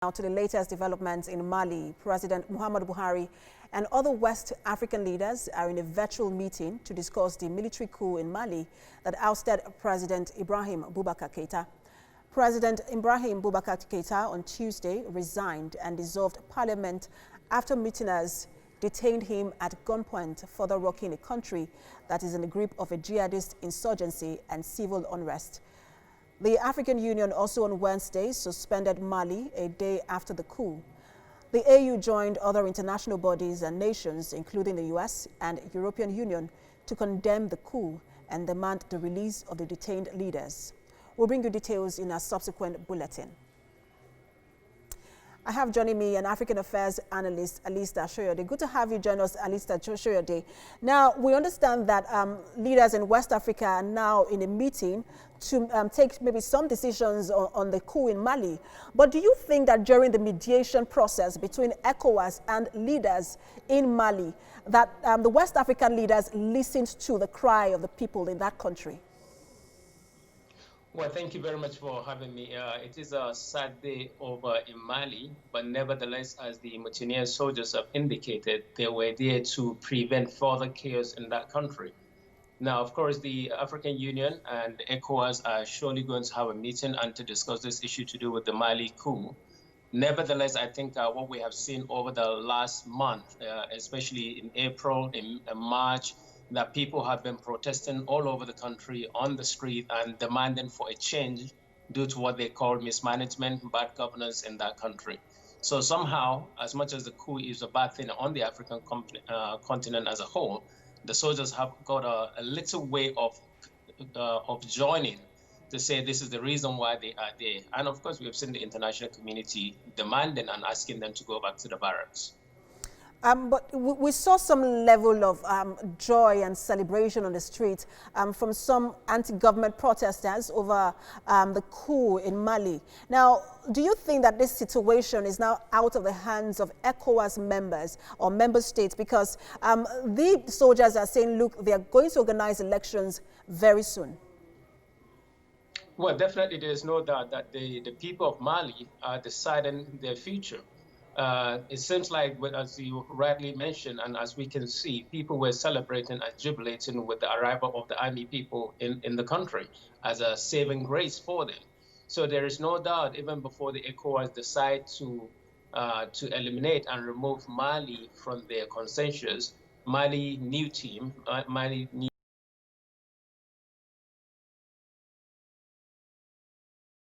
Now to the latest developments in Mali. President Muhammadu Buhari and other West African leaders are in a virtual meeting to discuss the military coup in Mali that ousted President Ibrahim Boubacar Keïta. President Ibrahim Boubacar Keïta on Tuesday resigned and dissolved parliament after mutineers detained him at gunpoint, further rocking a country that is in the grip of a jihadist insurgency and civil unrest. The African Union also on Wednesday suspended Mali a day after the coup. The AU joined other international bodies and nations, including the US and European Union, to condemn the coup and demand the release of the detained leaders. We'll bring you details in our subsequent bulletin. I have joining me an African Affairs analyst, Alista Shoyode. Good to have you join us, Alista Shoyode. Now, we understand that leaders in West Africa are now in a meeting to take maybe some decisions on the coup in Mali. But do you think that during the mediation process between Ecowas and leaders in Mali, that the West African leaders listened to the cry of the people in that country? Well, thank you very much for having me. It is a sad day over in Mali, but nevertheless, as the mutineer soldiers have indicated, they were there to prevent further chaos in that country. Now, of course, the African Union and Ecowas are surely going to have a meeting and to discuss this issue to do with the Mali coup. Nevertheless, I think what we have seen over the last month, especially in April, in March, that people have been protesting all over the country on the street and demanding for a change due to what they call mismanagement, bad governance in that country. So somehow, as much as the coup is a bad thing on the African continent as a whole, the soldiers have got a little way of joining to say this is the reason why they are there. And of course, we have seen the international community demanding and asking them to go back to the barracks. But we saw some level of joy and celebration on the street from some anti-government protesters over the coup in Mali. Now, do you think that this situation is now out of the hands of ECOWAS members or member states? Because the soldiers are saying, look, they are going to organize elections very soon. Well, definitely there's no doubt that the people of Mali are deciding their future. It seems like, as you rightly mentioned, and as we can see, people were celebrating and jubilating with the arrival of the army people in the country as a saving grace for them. So there is no doubt, even before the ECOWAS decide to eliminate and remove Mali from their consensus, Mali new